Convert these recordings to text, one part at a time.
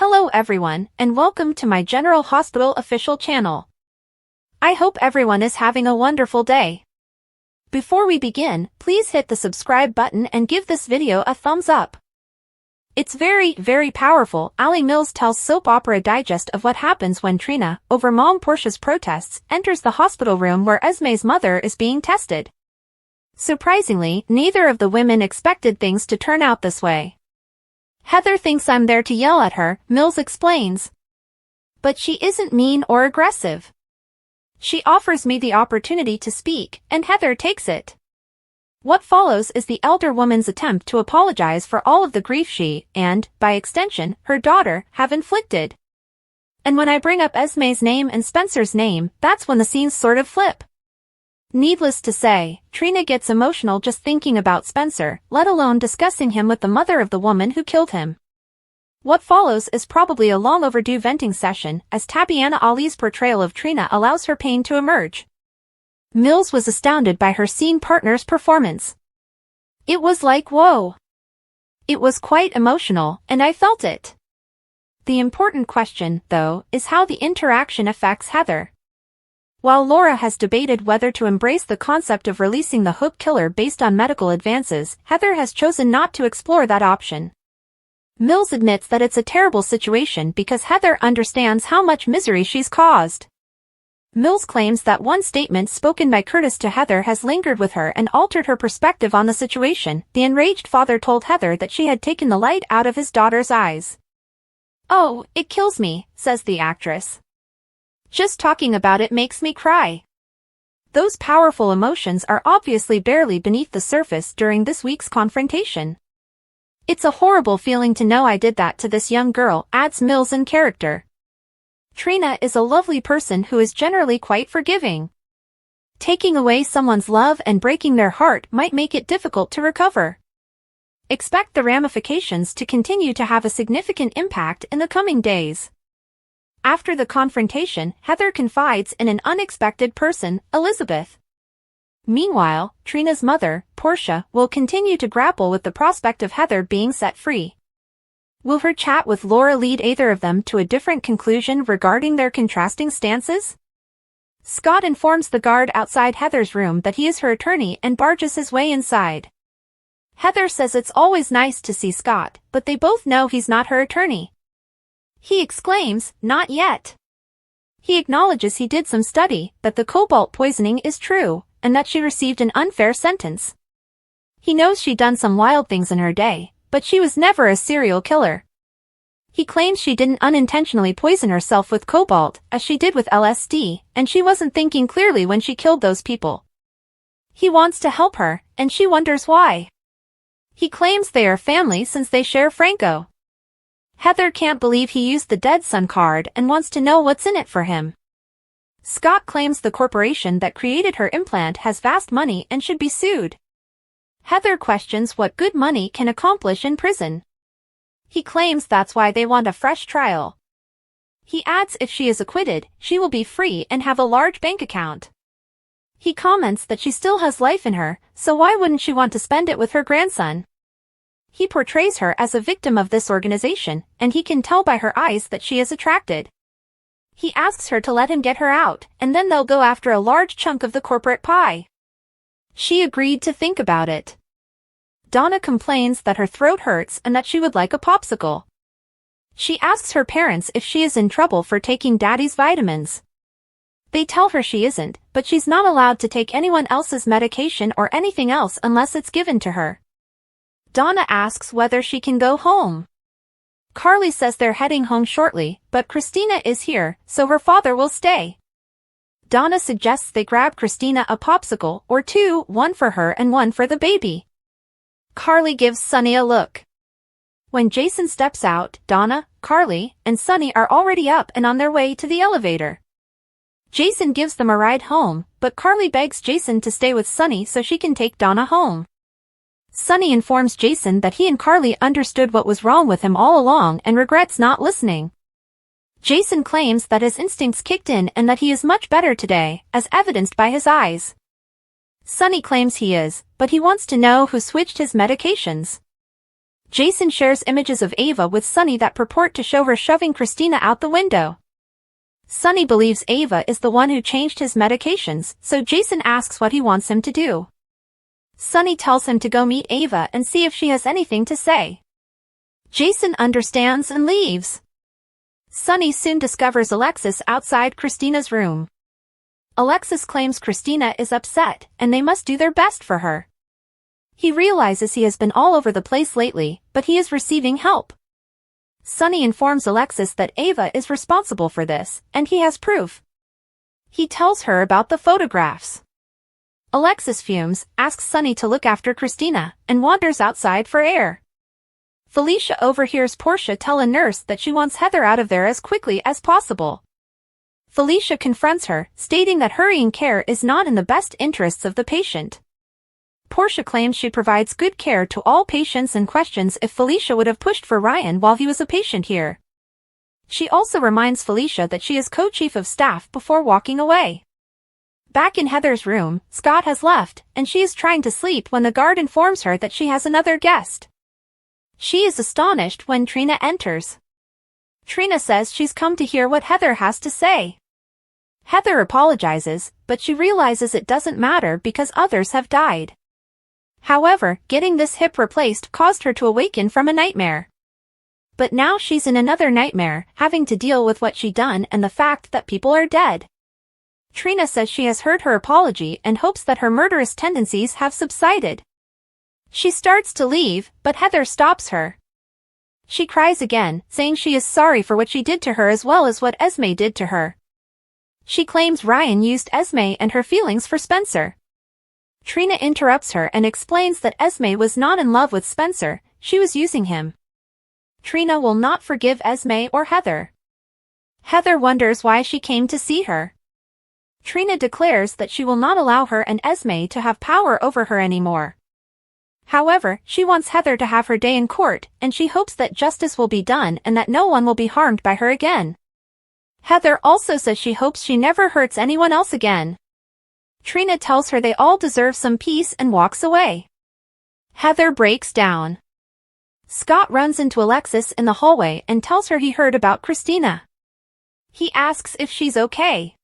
Hello everyone, and welcome to my General Hospital official channel. I hope everyone is having a wonderful day. Before we begin, please hit the subscribe button and give this video a thumbs up. It's very powerful. Ali Mills tells Soap Opera Digest of what happens when Trina, over mom Portia's protests, enters the hospital room where Esme's mother is being tested. Surprisingly, neither of the women expected things to turn out this way. Heather thinks I'm there to yell at her, Mills explains. But she isn't mean or aggressive. She offers me the opportunity to speak, and Heather takes it. What follows is the elder woman's attempt to apologize for all of the grief she, and, by extension, her daughter, have inflicted. And when I bring up Esme's name and Spencer's name, that's when the scenes sort of flip. Needless to say, Trina gets emotional just thinking about Spencer, let alone discussing him with the mother of the woman who killed him. What follows is probably a long overdue venting session, as Tabyana Ali's portrayal of Trina allows her pain to emerge. Mills was astounded by her scene partner's performance. It was like whoa. It was quite emotional, and I felt it. The important question, though, is how the interaction affects Heather. While Laura has debated whether to embrace the concept of releasing the Hook killer based on medical advances, Heather has chosen not to explore that option. Mills admits that it's a terrible situation because Heather understands how much misery she's caused. Mills claims that one statement spoken by Curtis to Heather has lingered with her and altered her perspective on the situation. The enraged father told Heather that she had taken the light out of his daughter's eyes. "Oh, it kills me," says the actress. "Just talking about it makes me cry." Those powerful emotions are obviously barely beneath the surface during this week's confrontation. "It's a horrible feeling to know I did that to this young girl," adds Mills in character. Trina is a lovely person who is generally quite forgiving. Taking away someone's love and breaking their heart might make it difficult to recover. Expect the ramifications to continue to have a significant impact in the coming days. After the confrontation, Heather confides in an unexpected person, Elizabeth. Meanwhile, Trina's mother, Portia, will continue to grapple with the prospect of Heather being set free. Will her chat with Laura lead either of them to a different conclusion regarding their contrasting stances? Scott informs the guard outside Heather's room that he is her attorney and barges his way inside. Heather says it's always nice to see Scott, but they both know he's not her attorney. He exclaims, "Not yet." He acknowledges he did some study, that the cobalt poisoning is true, and that she received an unfair sentence. He knows she'd done some wild things in her day, but she was never a serial killer. He claims she didn't unintentionally poison herself with cobalt, as she did with LSD, and she wasn't thinking clearly when she killed those people. He wants to help her, and she wonders why. He claims they are family since they share Franco. Heather can't believe he used the dead son card and wants to know what's in it for him. Scott claims the corporation that created her implant has vast money and should be sued. Heather questions what good money can accomplish in prison. He claims that's why they want a fresh trial. He adds if she is acquitted, she will be free and have a large bank account. He comments that she still has life in her, so why wouldn't she want to spend it with her grandson? He portrays her as a victim of this organization, and he can tell by her eyes that she is attracted. He asks her to let him get her out, and then they'll go after a large chunk of the corporate pie. She agreed to think about it. Donna complains that her throat hurts and that she would like a popsicle. She asks her parents if she is in trouble for taking Daddy's vitamins. They tell her she isn't, but she's not allowed to take anyone else's medication or anything else unless it's given to her. Donna asks whether she can go home. Carly says they're heading home shortly, but Christina is here, so her father will stay. Donna suggests they grab Christina a popsicle or two, one for her and one for the baby. Carly gives Sunny a look. When Jason steps out, Donna, Carly, and Sunny are already up and on their way to the elevator. Jason gives them a ride home, but Carly begs Jason to stay with Sunny so she can take Donna home. Sunny informs Jason that he and Carly understood what was wrong with him all along and regrets not listening. Jason claims that his instincts kicked in and that he is much better today, as evidenced by his eyes. Sunny claims he is, but he wants to know who switched his medications. Jason shares images of Ava with Sunny that purport to show her shoving Christina out the window. Sunny believes Ava is the one who changed his medications, so Jason asks what he wants him to do. Sunny tells him to go meet Ava and see if she has anything to say. Jason understands and leaves. Sunny soon discovers Alexis outside Christina's room. Alexis claims Christina is upset and they must do their best for her. He realizes he has been all over the place lately, but he is receiving help. Sunny informs Alexis that Ava is responsible for this, and he has proof. He tells her about the photographs. Alexis fumes, asks Sunny to look after Christina, and wanders outside for air. Felicia overhears Portia tell a nurse that she wants Heather out of there as quickly as possible. Felicia confronts her, stating that hurrying care is not in the best interests of the patient. Portia claims she provides good care to all patients and questions if Felicia would have pushed for Ryan while he was a patient here. She also reminds Felicia that she is co-chief of staff before walking away. Back in Heather's room, Scott has left, and she is trying to sleep when the guard informs her that she has another guest. She is astonished when Trina enters. Trina says she's come to hear what Heather has to say. Heather apologizes, but she realizes it doesn't matter because others have died. However, getting this hip replaced caused her to awaken from a nightmare. But now she's in another nightmare, having to deal with what she'd done and the fact that people are dead. Trina says she has heard her apology and hopes that her murderous tendencies have subsided. She starts to leave, but Heather stops her. She cries again, saying she is sorry for what she did to her as well as what Esme did to her. She claims Ryan used Esme and her feelings for Spencer. Trina interrupts her and explains that Esme was not in love with Spencer, she was using him. Trina will not forgive Esme or Heather. Heather wonders why she came to see her. Trina declares that she will not allow her and Esme to have power over her anymore. However, she wants Heather to have her day in court, and she hopes that justice will be done and that no one will be harmed by her again. Heather also says she hopes she never hurts anyone else again. Trina tells her they all deserve some peace and walks away. Heather breaks down. Scott runs into Alexis in the hallway and tells her he heard about Christina. He asks if she's okay.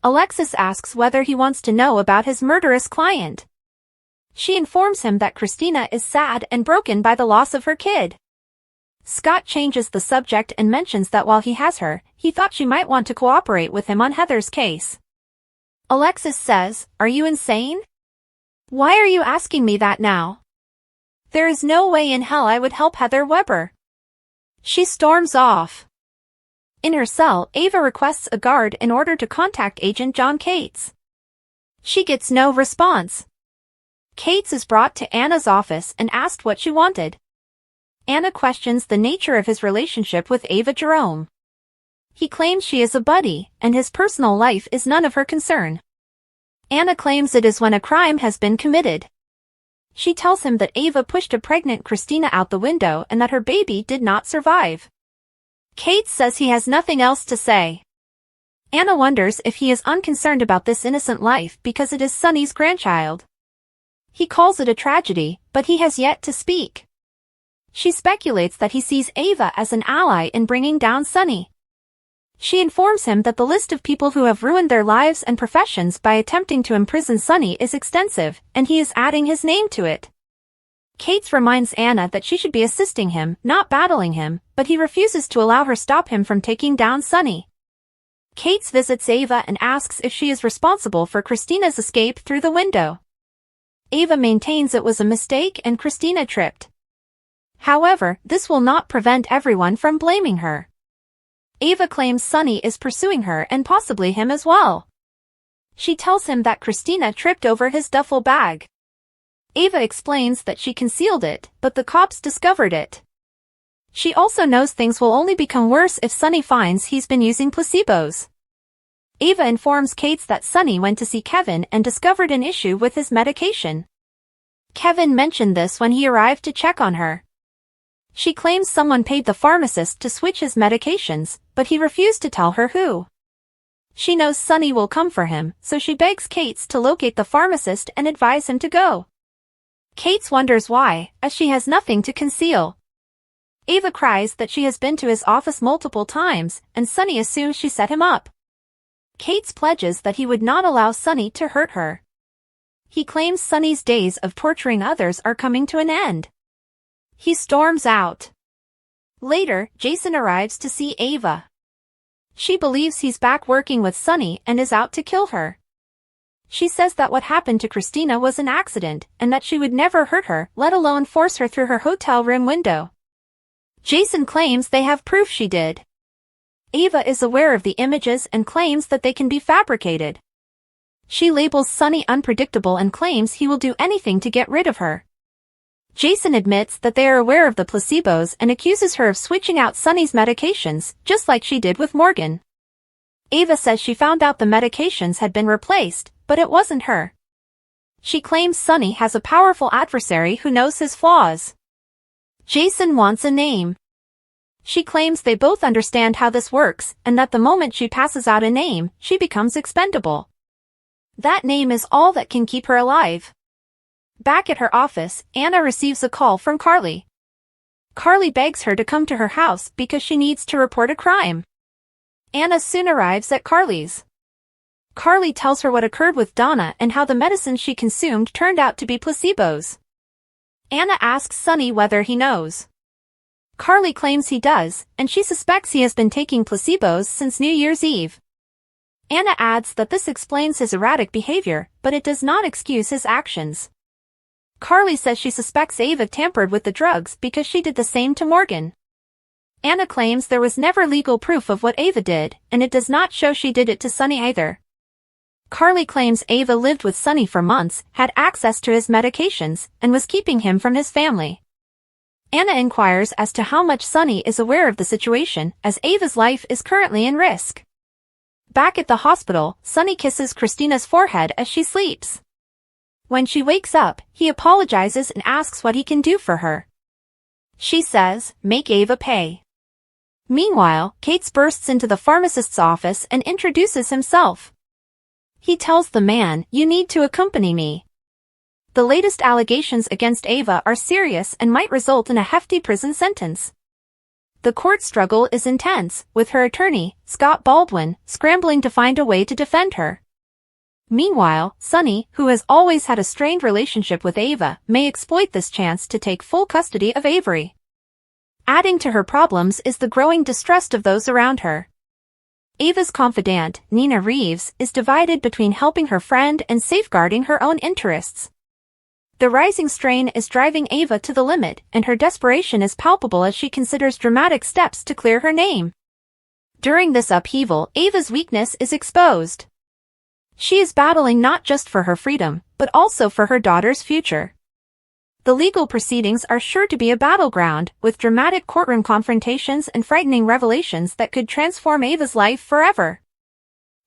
Alexis asks whether he wants to know about his murderous client. She informs him that Christina is sad and broken by the loss of her kid. Scott changes the subject and mentions that while he has her, he thought she might want to cooperate with him on Heather's case. Alexis says, "Are you insane? Why are you asking me that now? There is no way in hell I would help Heather Weber." She storms off. In her cell, Ava requests a guard in order to contact Agent John Cates. She gets no response. Cates is brought to Anna's office and asked what she wanted. Anna questions the nature of his relationship with Ava Jerome. He claims she is a buddy, and his personal life is none of her concern. Anna claims it is when a crime has been committed. She tells him that Ava pushed a pregnant Christina out the window and that her baby did not survive. Cates says he has nothing else to say. Anna wonders if he is unconcerned about this innocent life because it is Sunny's grandchild. He calls it a tragedy, but he has yet to speak. She speculates that he sees Ava as an ally in bringing down Sunny. She informs him that the list of people who have ruined their lives and professions by attempting to imprison Sunny is extensive, and he is adding his name to it. Cates reminds Anna that she should be assisting him, not battling him, but he refuses to allow her stop him from taking down Sunny. Cates visits Ava and asks if she is responsible for Christina's escape through the window. Ava maintains it was a mistake and Christina tripped. However, this will not prevent everyone from blaming her. Ava claims Sunny is pursuing her and possibly him as well. She tells him that Christina tripped over his duffel bag. Ava explains that she concealed it, but the cops discovered it. She also knows things will only become worse if Sunny finds he's been using placebos. Ava informs Cates that Sunny went to see Kevin and discovered an issue with his medication. Kevin mentioned this when he arrived to check on her. She claims someone paid the pharmacist to switch his medications, but he refused to tell her who. She knows Sunny will come for him, so she begs Cates to locate the pharmacist and advise him to go. Kate wonders why, as she has nothing to conceal. Ava cries that she has been to his office multiple times, and Sunny assumes she set him up. Kate pledges that he would not allow Sunny to hurt her. He claims Sunny's days of torturing others are coming to an end. He storms out. Later, Jason arrives to see Ava. She believes he's back working with Sunny and is out to kill her. She says that what happened to Christina was an accident, and that she would never hurt her, let alone force her through her hotel room window. Jason claims they have proof she did. Ava is aware of the images and claims that they can be fabricated. She labels Sunny unpredictable and claims he will do anything to get rid of her. Jason admits that they are aware of the placebos and accuses her of switching out Sunny's medications, just like she did with Morgan. Ava says she found out the medications had been replaced, but it wasn't her. She claims Sunny has a powerful adversary who knows his flaws. Jason wants a name. She claims they both understand how this works, and that the moment she passes out a name, she becomes expendable. That name is all that can keep her alive. Back at her office, Anna receives a call from Carly. Carly begs her to come to her house because she needs to report a crime. Anna soon arrives at Carly's. Carly tells her what occurred with Donna and how the medicine she consumed turned out to be placebos. Anna asks Sunny whether he knows. Carly claims he does, and she suspects he has been taking placebos since New Year's Eve. Anna adds that this explains his erratic behavior, but it does not excuse his actions. Carly says she suspects Ava tampered with the drugs because she did the same to Morgan. Anna claims there was never legal proof of what Ava did, and it does not show she did it to Sunny either. Carly claims Ava lived with Sunny for months, had access to his medications, and was keeping him from his family. Anna inquires as to how much Sunny is aware of the situation, as Ava's life is currently in risk. Back at the hospital, Sunny kisses Christina's forehead as she sleeps. When she wakes up, he apologizes and asks what he can do for her. She says, "Make Ava pay." Meanwhile, Kate bursts into the pharmacist's office and introduces himself. He tells the man, "You need to accompany me." The latest allegations against Ava are serious and might result in a hefty prison sentence. The court struggle is intense, with her attorney, Scott Baldwin, scrambling to find a way to defend her. Meanwhile, Sunny, who has always had a strained relationship with Ava, may exploit this chance to take full custody of Avery. Adding to her problems is the growing distrust of those around her. Ava's confidant, Nina Reeves, is divided between helping her friend and safeguarding her own interests. The rising strain is driving Ava to the limit, and her desperation is palpable as she considers dramatic steps to clear her name. During this upheaval, Ava's weakness is exposed. She is battling not just for her freedom, but also for her daughter's future. The legal proceedings are sure to be a battleground, with dramatic courtroom confrontations and frightening revelations that could transform Ava's life forever.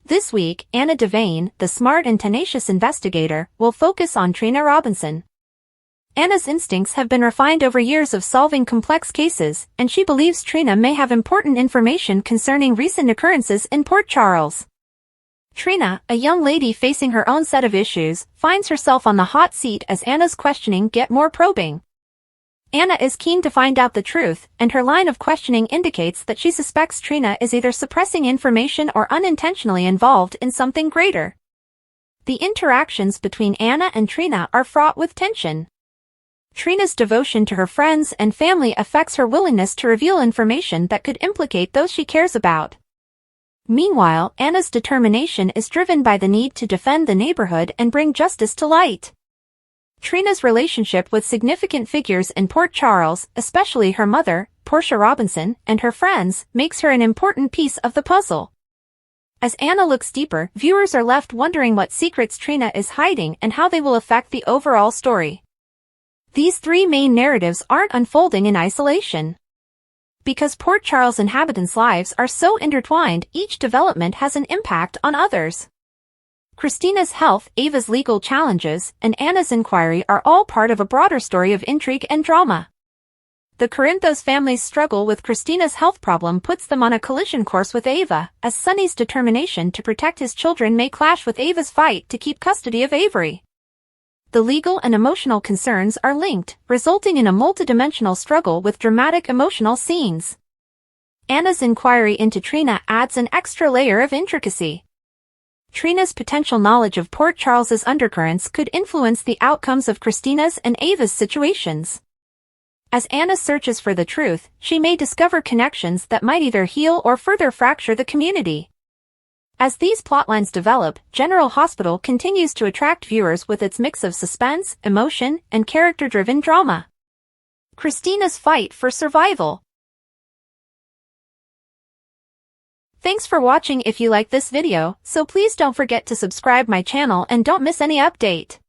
This week, Anna Devane, the smart and tenacious investigator, will focus on Trina Robinson. Anna's instincts have been refined over years of solving complex cases, and she believes Trina may have important information concerning recent occurrences in Port Charles. Trina, a young lady facing her own set of issues, finds herself on the hot seat as Anna's questioning gets more probing. Anna is keen to find out the truth, and her line of questioning indicates that she suspects Trina is either suppressing information or unintentionally involved in something greater. The interactions between Anna and Trina are fraught with tension. Trina's devotion to her friends and family affects her willingness to reveal information that could implicate those she cares about. Meanwhile, Anna's determination is driven by the need to defend the neighborhood and bring justice to light. Trina's relationship with significant figures in Port Charles, especially her mother, Portia Robinson, and her friends, makes her an important piece of the puzzle. As Anna looks deeper, viewers are left wondering what secrets Trina is hiding and how they will affect the overall story. These three main narratives aren't unfolding in isolation. Because Port Charles inhabitants' lives are so intertwined, each development has an impact on others. Christina's health, Ava's legal challenges, and Anna's inquiry are all part of a broader story of intrigue and drama. The Corinthos family's struggle with Christina's health problem puts them on a collision course with Ava, as Sunny's determination to protect his children may clash with Ava's fight to keep custody of Avery. the legal and emotional concerns are linked, resulting in a multidimensional struggle with dramatic emotional scenes. Anna's inquiry into Trina adds an extra layer of intricacy. Trina's potential knowledge of Port Charles's undercurrents could influence the outcomes of Christina's and Ava's situations. As Anna searches for the truth, she may discover connections that might either heal or further fracture the community. As these plotlines develop, General Hospital continues to attract viewers with its mix of suspense, emotion, and character-driven drama. Christina's fight for survival. Thanks for watching. If you like this video, so please don't forget to subscribe my channel and don't miss any update.